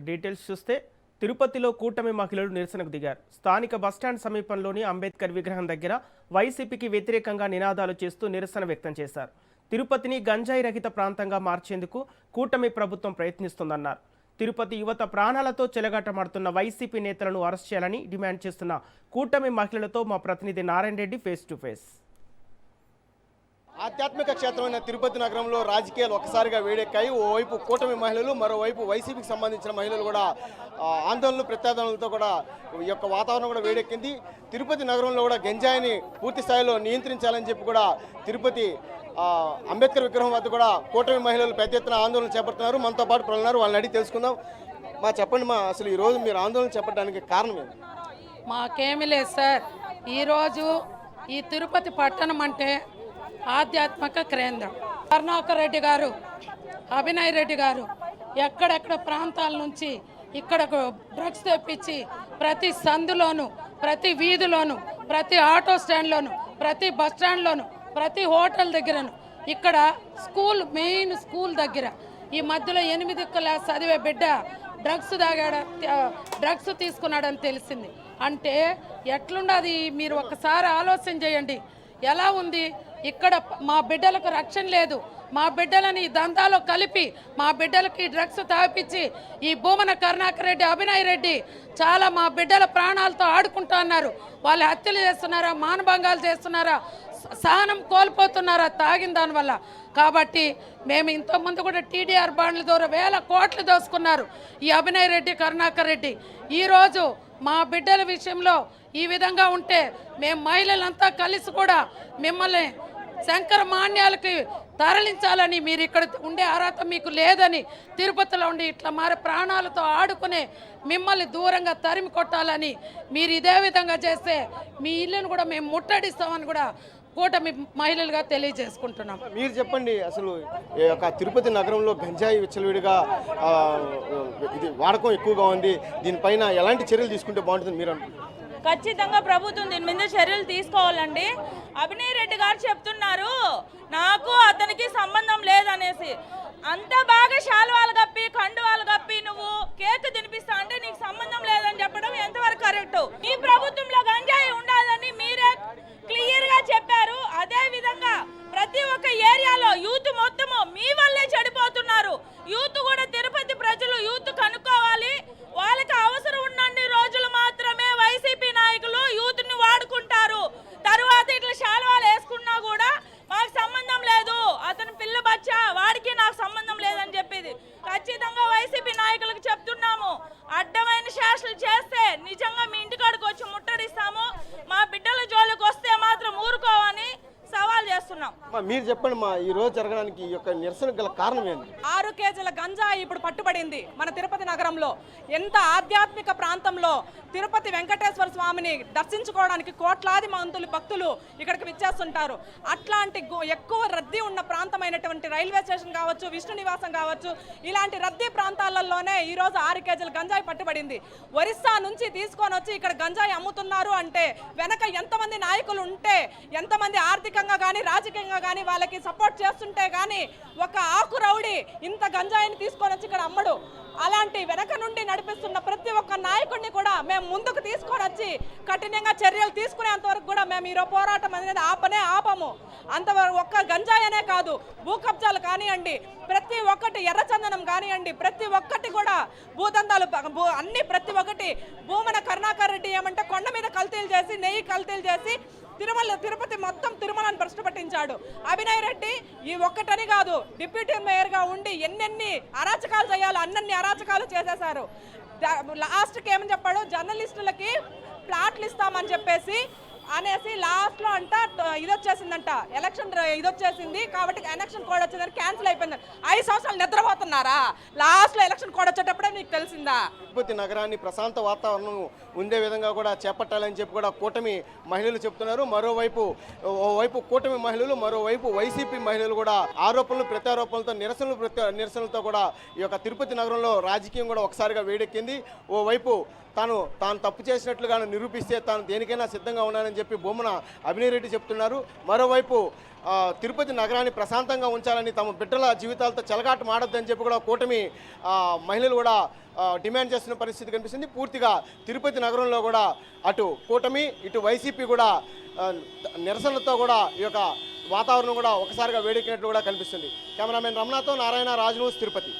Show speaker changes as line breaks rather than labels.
Details చూస్తే తిరుపతిలో కూటమి మహిళలు నిరసనకు దిగారు. స్థానిక బస్టాండ్ సమీపంలోని అంబేద్కర్ విగ్రహం దగ్గర వైసీపీకి వ్యతిరేకంగా నినాదాలు చేస్తూ నిరసన వ్యక్తం చేశారు. తిరుపతిని గంజాయి రహిత ప్రాంతంగా మార్చేందుకు కూటమి ప్రభుత్వం ప్రయత్నిస్తోందన్నారు. తిరుపతి యువత ప్రాణాలతో చెలగాటమాడుతున్న వైసీపీ నేతలను అరెస్ట్ చేయాలని డిమాండ్ చేస్తున్న కూటమి మహిళలతో మా ప్రతినిధి Narayana Reddy face to face.
ఆధ్యాత్మిక క్షేత్రమైన తిరుపతి నగరంలో రాజకీయాలు ఒక్కసారిగా వేడెక్కాయి. ఓవైపు కూటమి మహిళలు, మరోవైపు వైసీపీకి సంబంధించిన మహిళలు కూడా ఆందోళనలు ప్రత్యాదోళనలతో కూడా ఈ యొక్క వాతావరణం కూడా వేడెక్కింది. తిరుపతి నగరంలో కూడా గంజాయిని పూర్తి స్థాయిలో నియంత్రించాలని చెప్పి కూడా తిరుపతి అంబేద్కర్ విగ్రహం వద్ద కూడా కూటమి మహిళలు పెద్ద ఎత్తున ఆందోళన చేపడుతున్నారు. మనతో పాటు ప్రజలున్నారు, వాళ్ళని అడిగి తెలుసుకుందాం. చెప్పండి అసలు ఈరోజు మీరు ఆందోళన చేపట్టడానికి కారణం ఏంటి?
మాకేమీ లేదు సార్. ఈరోజు ఈ తిరుపతి పట్టణం అంటే ఆధ్యాత్మిక కేంద్రం. కరుణాకర్ రెడ్డి గారు, అభినయ్ రెడ్డి గారు ఎక్కడెక్కడ ప్రాంతాల నుంచి ఇక్కడకు డ్రగ్స్ తెప్పించి ప్రతి సందులోను, ప్రతి వీధిలోను, ప్రతి ఆటో స్టాండ్లోను, ప్రతి బస్ స్టాండ్లోను, ప్రతి హోటల్ దగ్గరను, ఇక్కడ మెయిన్ స్కూల్ దగ్గర ఈ మధ్యలో 8వ క్లాస్ చదివే బిడ్డ డ్రగ్స్ తీసుకున్నాడని తెలిసింది. అంటే ఎట్లుండది మీరు ఒక్కసారి ఆలోచన చేయండి. ఎలా ఉంది ఇక్కడ? మా బిడ్డలకు రక్షణ లేదు. మా బిడ్డలని దందాలో కలిపి మా బిడ్డలకి డ్రగ్స్ తాపించి ఈ భూమన కరుణాకర్ రెడ్డి, అభినయ్ రెడ్డి చాలా మా బిడ్డల ప్రాణాలతో ఆడుకుంటా అన్నారు. వాళ్ళు హత్యలు చేస్తున్నారా, మానభంగాలు చేస్తున్నారా, సహనం కోల్పోతున్నారా తాగిన దానివల్ల. కాబట్టి మేము ఇంతకుముందు కూడా టీడీఆర్ బాండ్ల ద్వారా వేల కోట్లు దోసుకున్నారు ఈ అభినయ్ రెడ్డి, కరుణాకర్ రెడ్డి. ఈరోజు మా బిడ్డల విషయంలో ఈ విధంగా ఉంటే మేము మహిళలంతా కలిసి కూడా మిమ్మల్ని శంకర మాన్యాలకి తరలించాలని, మీరు ఇక్కడ ఉండే అర్హత మీకు లేదని, తిరుపతిలో ఉండి ఇట్లా మారి ప్రాణాలతో ఆడుకునే మిమ్మల్ని దూరంగా తరిమి కొట్టాలని, మీరు ఇదే విధంగా చేస్తే మీ ఇల్లును కూడా మేము ముట్టడిస్తామని కూడా కూటమి మహిళలుగా తెలియజేసుకుంటున్నాం.
మీరు చెప్పండి, అసలు ఈ యొక్క తిరుపతి నగరంలో గంజాయి విచ్చలవిడిగా ఇది వాడకం ఎక్కువగా ఉంది. దీనిపైన ఎలాంటి చర్యలు తీసుకుంటే బాగుంటుంది మీరు అనుకుంటున్నారు?
ఖచ్చితంగా ప్రభుత్వం దీని మీద చర్యలు తీసుకోవాలండి. అభినయ్ రెడ్డి గారు చెప్తున్నారు నాకు అతనికి సంబంధం లేదనేసి. అంత బాగా శాలువాలు కప్పి, కండువాలు కప్పి నువ్వు కేక్ తినిపిస్తా అంటే నీకు సంబంధం లేదని చెప్పడం ఎంతవరకు కరెక్ట్? ఈ ప్రభుత్వంలో గంజాయి ఉండాలని మీరే క్లియర్ గా చెప్పారు. అదే విధంగా ప్రతి ఒక్క ఏరియాలో యూత్ మొత్తము మీ వల్లే చెడిపోతున్నారు. యూత్ కూడా తిరుపతి ప్రజలు యూత్ కనుక్కోవాలి. వాళ్ళకి అవసరం ఉన్నన్ని రోజులు మాత్రమే వైసీపీ నాయకులు యూత్ ని వాడుకుంటారు. తరువాత ఇట్లా శాలువాలు వేసుకున్నా కూడా మాకు సంబంధం లేదు, అతను పిల్ల బచ్చా, వాడికి నాకు సంబంధం లేదని చెప్పేది. ఖచ్చితంగా వైసీపీ నాయకులకు చెప్తున్నాము, అడ్డమైన శాసనలు చేస్తే నిజంగా మీ ఇంటికాడికి వచ్చి ముట్టడిస్తాము. మా బిడ్డల జోలికి వస్తే మాత్రం ఊరుకోవని సవాల్ చేస్తున్నాం.
మీరు చెప్పండి ఈ రోజు జరగడానికి ఈ యొక్క నిరసన గల కారణం ఏంటి?
6 కేజీల గంజాయి ఇప్పుడు పట్టుబడింది మన తిరుపతి నగరంలో. ఎంత ఆధ్యాత్మిక ప్రాంతంలో తిరుపతి వెంకటేశ్వర స్వామిని దర్శించుకోవడానికి కోట్లాది మంది భక్తులు ఇక్కడికి విచ్చేస్తుంటారు. అట్లాంటి ఎక్కువ రద్దీ ఉన్న ప్రాంతమైనటువంటి రైల్వే స్టేషన్ కావచ్చు, విష్ణు నివాసం కావచ్చు, ఇలాంటి రద్దీ ప్రాంతాలలోనే ఈరోజు 6 కేజీల గంజాయి పట్టుబడింది. ఒరిస్సా నుంచి తీసుకొని వచ్చి ఇక్కడ గంజాయి అమ్ముతున్నారు అంటే వెనక ఎంతమంది నాయకులు ఉంటే, ఎంతమంది ఆర్థికంగా కానీ రాజకీయంగా కానీ వాళ్ళకి సపోర్ట్ చేస్తుంటే కానీ ఒక ఆకు రౌడీ ఇంత గంజాయిని తీసుకొని వచ్చి ఇక్కడ అమ్మడు. అలాంటి వెనక నుండి నడిపిస్తున్న ప్రతి ఒక్క నాయకుడిని కూడా మేము ముందుకు తీసుకొని వచ్చి కఠినంగా చర్యలు తీసుకునేంత వరకు కూడా మేము ఈరోజు పోరాటం అనేది ఆపము. అంతవరకు ఒక్క గంజాయి అనే కాదు, భూ కబ్జాలు కానివ్వండి, ప్రతి ఒక్కటి ఎర్రచందనం కానివ్వండి, ప్రతి ఒక్కటి కూడా భూదందాలు అన్ని ప్రతి ఒక్కటి. భూమన కరుణాకర్ రెడ్డి ఏమంటే కొండ మీద కల్తీలు చేసి, నెయ్యి కల్తీలు చేసి తిరుపతి మొత్తం తిరుమలను భ్రష్టు పట్టించాడు. అభినయ్ రెడ్డి ఈ ఒక్కటని కాదు, డిప్యూటీ మేయర్గా ఉండి ఎన్నెన్ని అరాచకాలు చేయాలో అన్నన్ని అరాచకాలు చేసేశారు. లాస్ట్కి ఏమని చెప్పాడు, జర్నలిస్టులకి ప్లాట్లు ఇస్తామని చెప్పేసి అనేసి లాస్ట్లో అంట ఇదొచ్చేసిందంట, ఎలక్షన్ ఇదొచ్చేసింది కాబట్టి ఎలక్షన్ కోడ్ వచ్చేసరికి క్యాన్సిల్ అయిపోయింది. 5 సంవత్సరాలు నిద్రపోతున్నారా? లాస్ట్లో ఎలక్షన్ కోడ్ వచ్చేటప్పుడే మీకు తెలిసిందా?
తిరుపతి నగరాన్ని ప్రశాంత వాతావరణం ఉండే విధంగా కూడా చేపట్టాలని చెప్పి కూడా కూటమి మహిళలు చెప్తున్నారు. ఓవైపు కూటమి మహిళలు, మరోవైపు వైసీపీ మహిళలు కూడా ఆరోపణలు ప్రత్యారోపణలతో నిరసనలతో కూడా ఈ యొక్క తిరుపతి నగరంలో రాజకీయం కూడా ఒకసారిగా వేడెక్కింది. ఓవైపు తాను తప్పు చేసినట్లుగా నిరూపిస్తే తాను దేనికైనా సిద్ధంగా ఉన్నానని చెప్పి బొమ్మన అభినయ్ రెడ్డి చెప్తున్నారు. మరోవైపు తిరుపతి నగరాన్ని ప్రశాంతంగా ఉంచాలని, తమ బిడ్డల జీవితాలతో చెలగాట మాడొద్దని చెప్పి కూడా కూటమి మహిళలు కూడా డిమాండ్ చేస్తున్న పరిస్థితి కనిపిస్తుంది. పూర్తిగా తిరుపతి నగరంలో కూడా అటు కూటమి ఇటు వైసీపీ కూడా నిరసనలతో కూడా ఈ యొక్క వాతావరణం కూడా ఒకసారిగా వేడెక్కినట్లు కూడా కనిపిస్తుంది. కెమెరామెన్ రమణతో నారాయణ, రాజ్ న్యూస్, తిరుపతి.